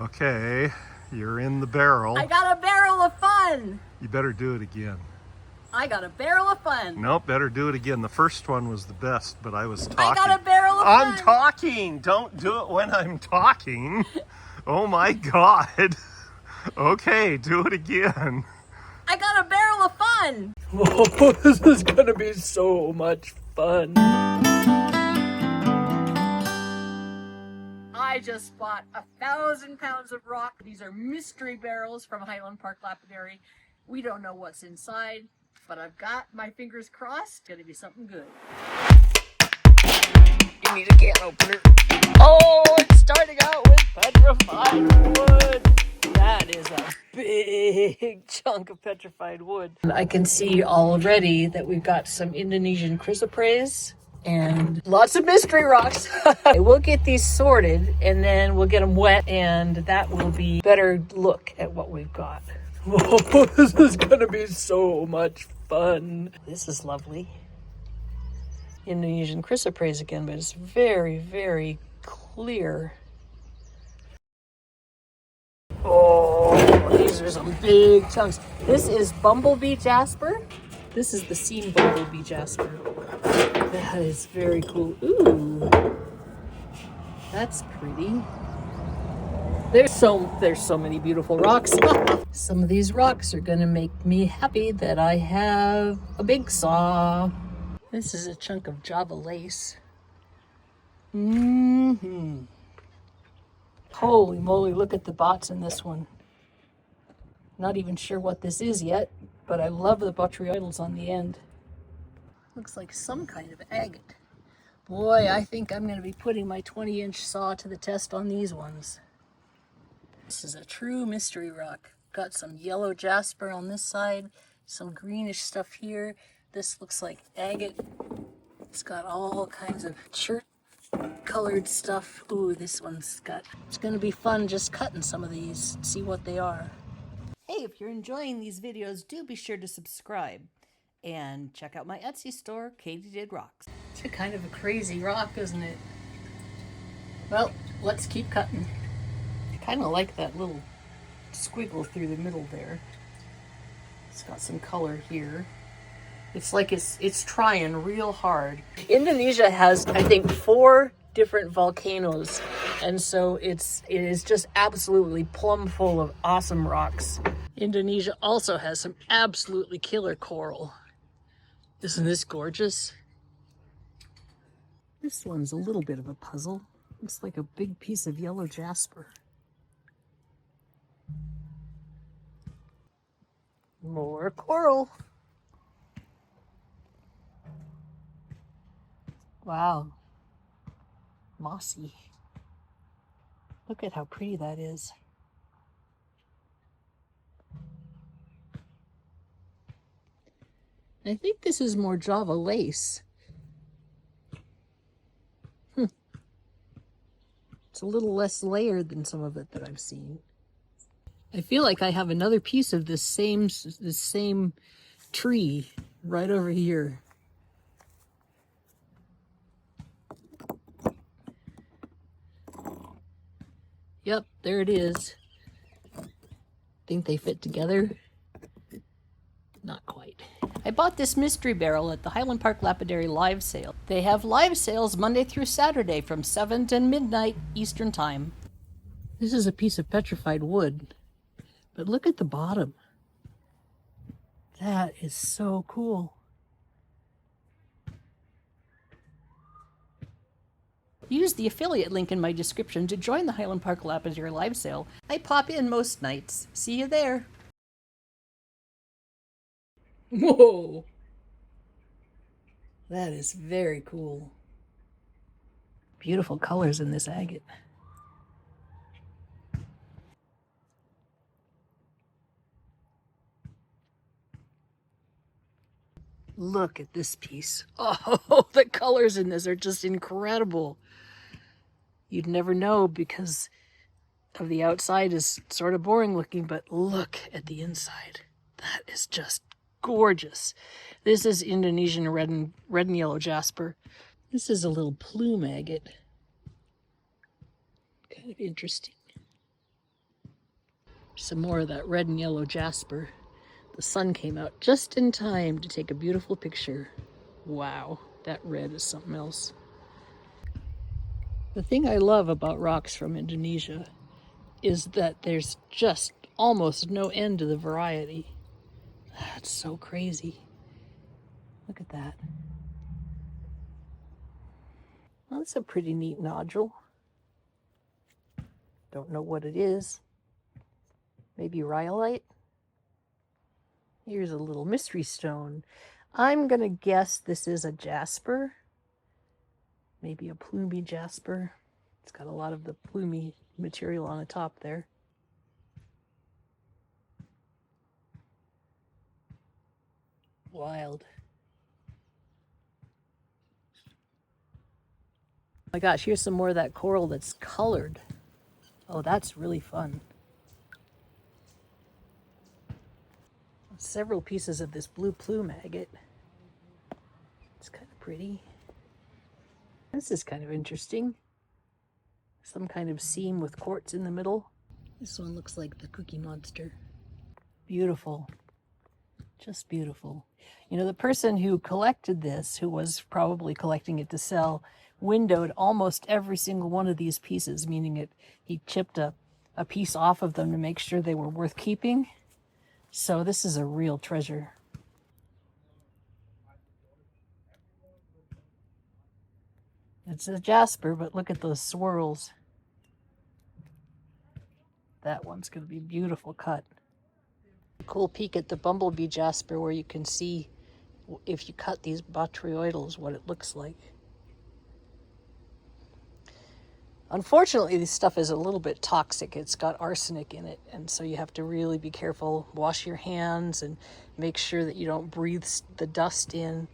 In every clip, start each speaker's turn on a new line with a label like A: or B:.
A: Okay, you're in the barrel.
B: I got a barrel of fun.
A: You better do it again.
B: I got a barrel of fun.
A: Nope, better do it again. The first one was the best, but I was talking.
B: I got a barrel of fun.
A: I'm talking. Don't do it when I'm talking. Oh my God. Okay, do it again.
B: I got a barrel of fun.
C: Oh, this is gonna be so much fun.
B: I just bought 1,000 pounds of rock. These are mystery barrels from Highland Park Lapidary. We don't know what's inside, but I've got my fingers crossed. It's gonna be something good.
C: You need a can opener. Oh, it's starting out with petrified wood. That is a big chunk of petrified wood.
B: I can see already that we've got some Indonesian chrysoprase and lots of mystery rocks. We'll get these sorted and then we'll get them wet, and that will be a better look at what we've got.
C: Oh, this is gonna be so much fun.
B: This is lovely. Indonesian chrysoprase again, but it's very, very clear. Oh, these are some big chunks. This is bumblebee jasper. This is the seam bumblebee jasper. That is very cool. Ooh, that's pretty. There's so many beautiful rocks. Some of these rocks are gonna make me happy that I have a big saw. This is a chunk of Java lace. Holy moly, look at the bots in this one. Not even sure what this is yet, but I love the botryoidals on the end. Looks like some kind of agate. Boy, I think I'm going to be putting my 20-inch saw to the test on these ones. This is a true mystery rock. Got some yellow jasper on this side, some greenish stuff here. This looks like agate. It's got all kinds of chert colored stuff. Ooh, this one's got... It's going to be fun just cutting some of these, see what they are.
D: Hey, if you're enjoying these videos, do be sure to subscribe and check out my Etsy store, Katie Did Rocks.
B: It's a kind of a crazy rock, isn't it? Well, let's keep cutting. I kind of like that little squiggle through the middle there. It's got some color here. It's like it's trying real hard. Indonesia has, I think, 4 different volcanoes, and so it is just absolutely plumb full of awesome rocks. Indonesia also has some absolutely killer coral. Isn't this gorgeous? This one's a little bit of a puzzle. Looks like a big piece of yellow jasper. More coral. Wow. Mossy. Look at how pretty that is. I think this is more Java lace. It's a little less layered than some of it that I've seen. I feel like I have another piece of this same tree right over here. Yep, there it is. Think they fit together? Not quite.
D: I bought this mystery barrel at the Highland Park Lapidary live sale. They have live sales Monday through Saturday from 7 to midnight Eastern Time.
B: This is a piece of petrified wood, but look at the bottom. That is so cool.
D: Use the affiliate link in my description to join the Highland Park Lapidary live sale. I pop in most nights. See you there.
B: Whoa! That is very cool. Beautiful colors in this agate. Look at this piece. Oh, the colors in this are just incredible. You'd never know because of the outside is sort of boring looking, but look at the inside. That is just gorgeous. This is Indonesian red and yellow jasper. This is a little plume agate. Kind of interesting. Some more of that red and yellow jasper. The sun came out just in time to take a beautiful picture. Wow, that red is something else. The thing I love about rocks from Indonesia is that there's just almost no end to the variety. That's so crazy. Look at that. Well, that's a pretty neat nodule. Don't know what it is. Maybe rhyolite? Here's a little mystery stone. I'm gonna guess this is a jasper. Maybe a plumy jasper. It's got a lot of the plumy material on the top there. Wild. Oh my gosh, here's some more of that coral that's colored. Oh, that's really fun. Several pieces of this blue plume agate. It's kind of pretty. This is kind of interesting. Some kind of seam with quartz in the middle. This one looks like the Cookie Monster. Beautiful. Just beautiful. You know, the person who collected this, who was probably collecting it to sell, windowed almost every single one of these pieces, meaning he chipped a piece off of them to make sure they were worth keeping. So this is a real treasure. It's a jasper, but look at those swirls. That one's going to be a beautiful cut. Cool peek at the bumblebee jasper where you can see if you cut these botryoidals what it looks like. Unfortunately, this stuff is a little bit toxic. It's got arsenic in it, and so you have to really be careful. Wash your hands and make sure that you don't breathe the dust in,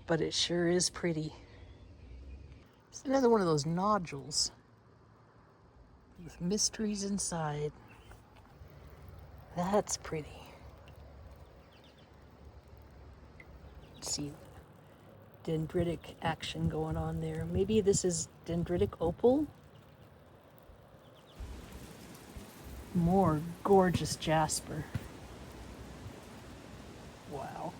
B: but it sure is pretty. It's another one of those nodules with mysteries inside. That's pretty. Let's see, dendritic action going on there. Maybe this is dendritic opal. More gorgeous jasper. Wow.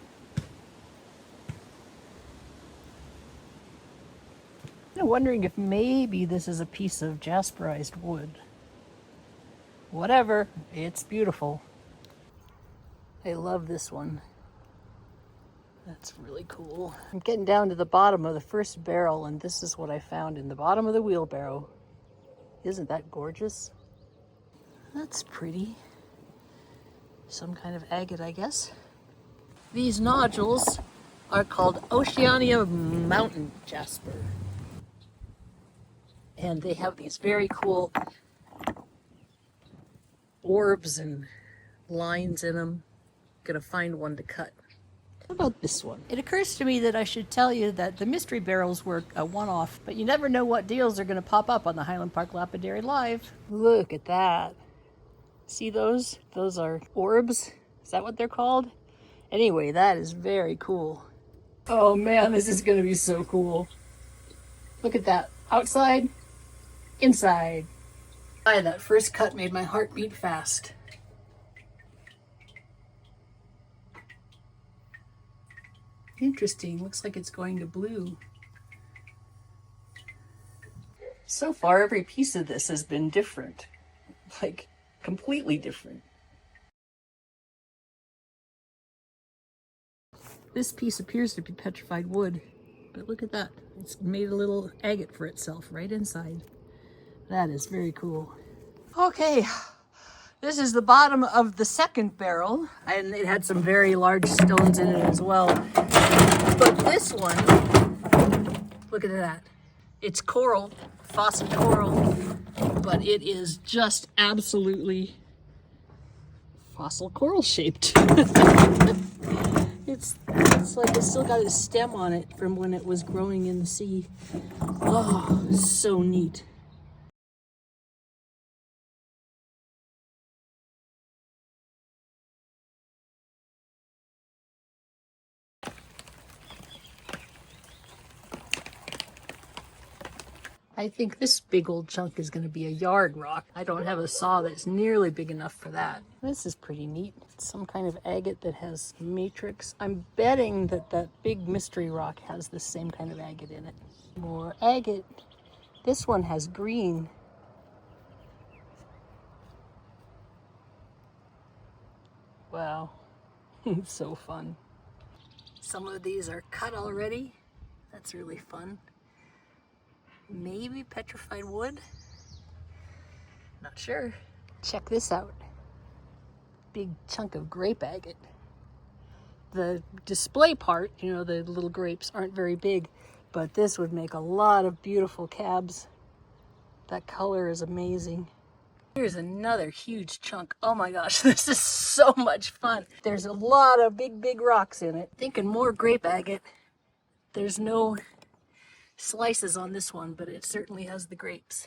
B: I'm wondering if maybe this is a piece of jasperized wood. Whatever, it's beautiful. I love this one. That's really cool. I'm getting down to the bottom of the first barrel, and this is what I found in the bottom of the wheelbarrow. Isn't that gorgeous? That's pretty. Some kind of agate, I guess. These nodules are called Oceania mountain jasper. And they have these very cool orbs and lines in them. Gonna find one to cut. What about this one?
D: It occurs to me that I should tell you that the mystery barrels were a one-off, but you never know what deals are going to pop up on the Highland Park Lapidary Live.
B: Look at that. See those? Those are orbs. Is that what they're called? Anyway, that is very cool. Oh man, this is going to be so cool. Look at that. Outside, inside. That first cut made my heart beat fast. Interesting. Looks like it's going to blue. So far, every piece of this has been different. Like, completely different. This piece appears to be petrified wood, but look at that. It's made a little agate for itself right inside. That is very cool. Okay, this is the bottom of the second barrel, and it had some very large stones in it as well. But this one, look at that. It's coral, fossil coral, but it is just absolutely fossil coral shaped. It's like it's still got its stem on it from when it was growing in the sea. Oh, so neat. I think this big old chunk is going to be a yard rock. I don't have a saw that's nearly big enough for that. This is pretty neat. It's some kind of agate that has matrix. I'm betting that that big mystery rock has the same kind of agate in it. More agate. This one has green. Wow, it's so fun. Some of these are cut already. That's really fun. Maybe petrified wood? Not sure. Check this out. Big chunk of grape agate. The display part, you know, the little grapes aren't very big, but this would make a lot of beautiful cabs. That color is amazing. Here's another huge chunk. Oh my gosh, this is so much fun. There's a lot of big rocks in it. Thinking more grape agate. There's no slices on this one, but it certainly has the grapes.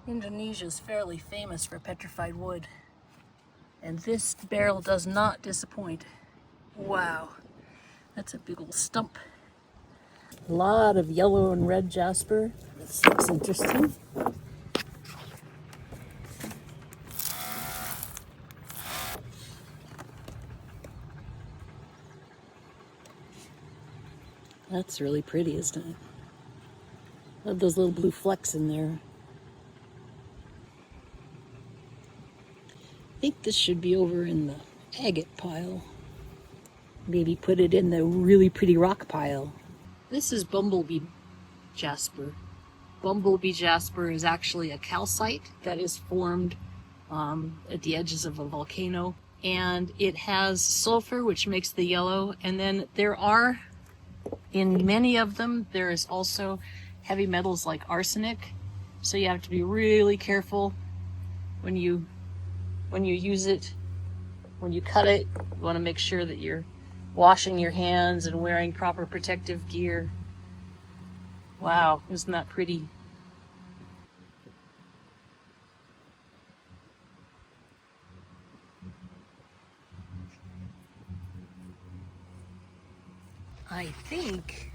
B: Indonesia is fairly famous for petrified wood, and this barrel does not disappoint. Wow, that's a big old stump. A lot of yellow and red jasper. This looks interesting. That's really pretty, isn't it? Love those little blue flecks in there. I think this should be over in the agate pile. Maybe put it in the really pretty rock pile. This is bumblebee jasper. Bumblebee jasper is actually a calcite that is formed at the edges of a volcano. And it has sulfur, which makes the yellow. And then there are, in many of them, there is also heavy metals like arsenic. So you have to be really careful when you use it. When you cut it, you want to make sure that you're washing your hands and wearing proper protective gear. Wow, isn't that pretty? I think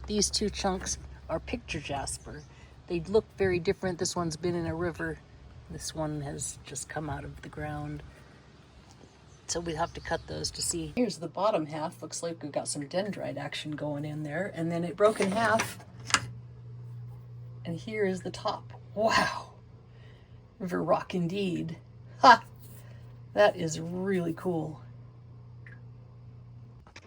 B: these two chunks are picture jasper. They look very different. This one's been in a river. This one has just come out of the ground. So we'll have to cut those to see. Here's the bottom half. Looks like we've got some dendrite action going in there. And then it broke in half. And here is the top. Wow. River rock indeed. Ha! That is really cool.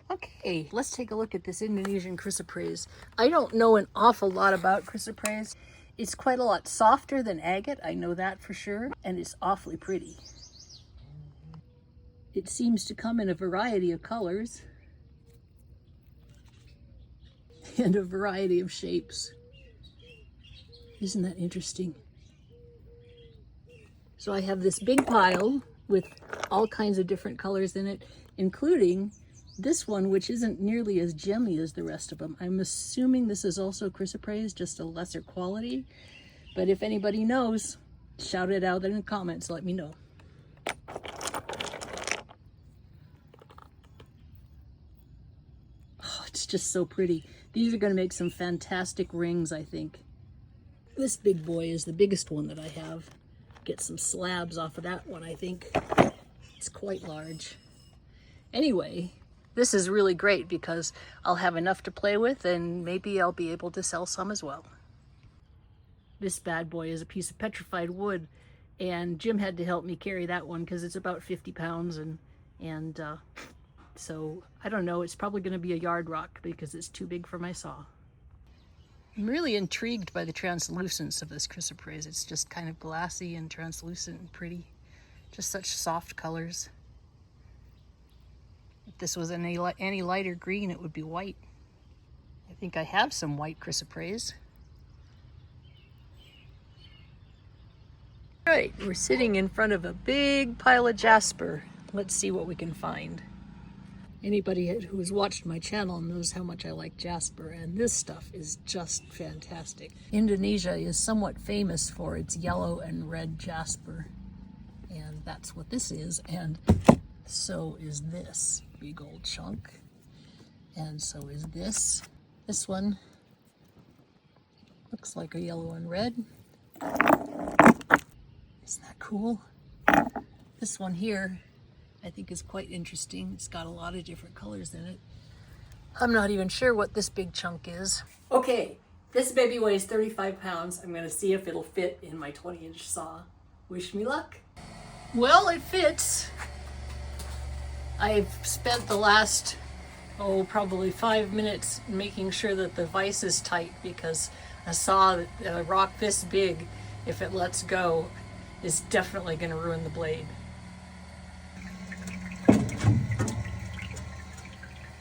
B: Okay, let's take a look at this Indonesian chrysoprase. I don't know an awful lot about chrysoprase. It's quite a lot softer than agate, I know that for sure, and it's awfully pretty. It seems to come in a variety of colors and a variety of shapes. Isn't that interesting? So I have this big pile with all kinds of different colors in it, including this one, which isn't nearly as gemmy as the rest of them. I'm assuming this is also chrysoprase, just a lesser quality. But if anybody knows, shout it out in the comments, let me know. Oh, it's just so pretty. These are going to make some fantastic rings, I think. This big boy is the biggest one that I have. Get some slabs off of that one, I think. It's quite large. Anyway, this is really great because I'll have enough to play with and maybe I'll be able to sell some as well. This bad boy is a piece of petrified wood, and Jim had to help me carry that one because it's about 50 pounds and so I don't know, it's probably going to be a yard rock because it's too big for my saw. I'm really intrigued by the translucence of this chrysoprase. It's just kind of glassy and translucent and pretty. Just such soft colors. If this was any lighter green, it would be white. I think I have some white chrysoprase. All right, we're sitting in front of a big pile of jasper. Let's see what we can find. Anybody who has watched my channel knows how much I like jasper, and this stuff is just fantastic. Indonesia is somewhat famous for its yellow and red jasper, and that's what this is, and so is this big old chunk, and so is this. This one Looks like a yellow and red. Isn't that cool? This one here, I think is quite interesting. It's got a lot of different colors in it. I'm not even sure what this big chunk is.
D: Okay, this baby weighs 35 pounds. I'm going to see if it'll fit in my 20-inch saw. Wish me luck.
B: Well, it fits. I've spent the last, probably 5 minutes making sure that the vise is tight, because a saw, a rock this big, if it lets go, is definitely going to ruin the blade.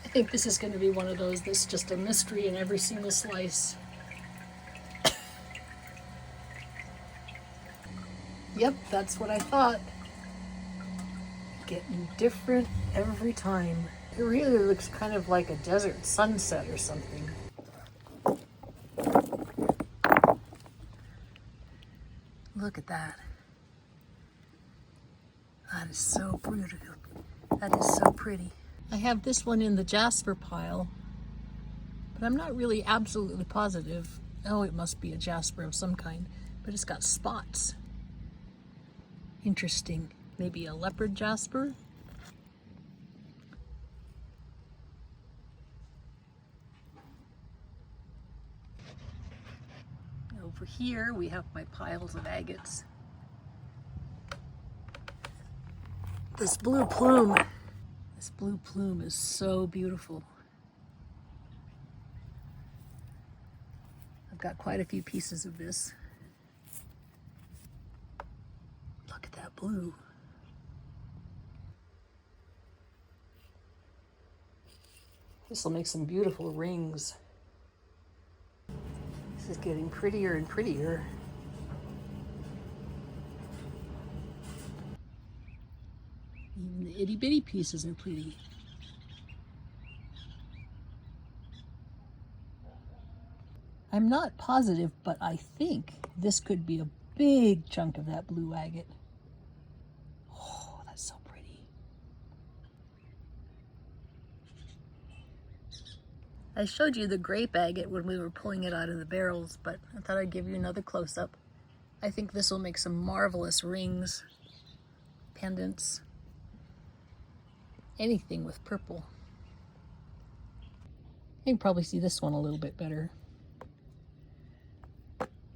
B: I think this is going to be one of those that's just a mystery in every single slice. Yep, that's what I thought. Getting different every time. It really looks kind of like a desert sunset or something. Look at that. That is so beautiful. That is so pretty. I have this one in the jasper pile, but I'm not really absolutely positive. Oh, it must be a jasper of some kind, but it's got spots. Interesting. Maybe a leopard jasper? Over here we have my piles of agates. This blue plume is so beautiful. I've got quite a few pieces of this. Look at that blue. This will make some beautiful rings. This is getting prettier and prettier. Even the itty bitty pieces are pretty. I'm not positive, but I think this could be a big chunk of that blue agate. Oh, that's so pretty. I showed you the grape agate when we were pulling it out of the barrels, but I thought I'd give you another close-up. I think this will make some marvelous rings, pendants, anything with purple. You can probably see this one a little bit better.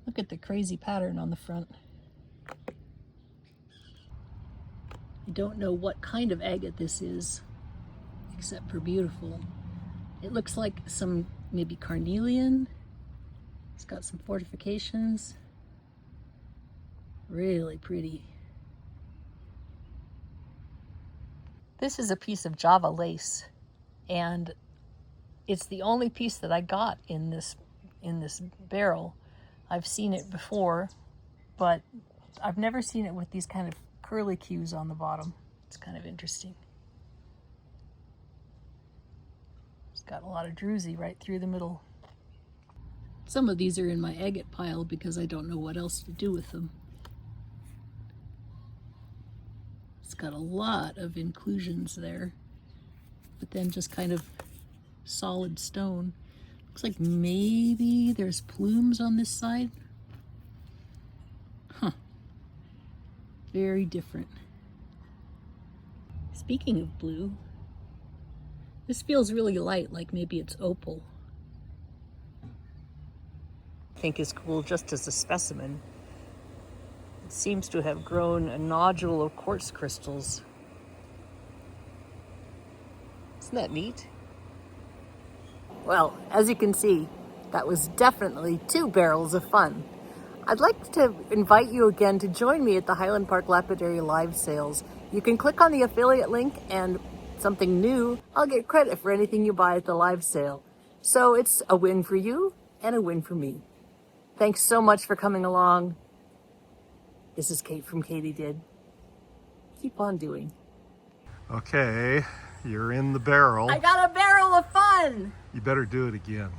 B: Look at the crazy pattern on the front. I don't know what kind of agate this is, except for beautiful. It looks like some maybe carnelian. It's got some fortifications. Really pretty. This is a piece of Java lace, and it's the only piece that I got in this barrel. I've seen it before, but I've never seen it with these kind of curly cues on the bottom. It's kind of interesting. It's got a lot of druzy right through the middle. Some of these are in my agate pile because I don't know what else to do with them. It's got a lot of inclusions there, but then just kind of solid stone. Looks like maybe there's plumes on this side. Huh. Very different. Speaking of blue, this feels really light, like maybe it's opal. I think is cool just as a specimen. It seems to have grown a nodule of quartz crystals. Isn't that neat? Well, as you can see, that was definitely 2 barrels of fun. I'd like to invite you again to join me at the Highland Park Lapidary live sales. You can click on the affiliate link and something new, I'll get credit for anything you buy at the live sale. So it's a win for you and a win for me. Thanks so much for coming along. This is Kate from Katie Did. Keep on doing.
A: Okay, you're in the barrel.
B: I got a barrel of fun!
A: You better do it again.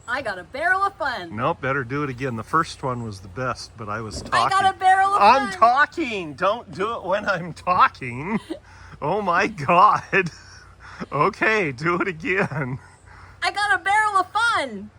B: I got a barrel of fun!
A: Nope, better do it again. The first one was the best, but I was talking.
B: I got a barrel of fun!
A: I'm talking! Don't do it when I'm talking. Oh my God. Okay, do it again.
B: I got a barrel of fun!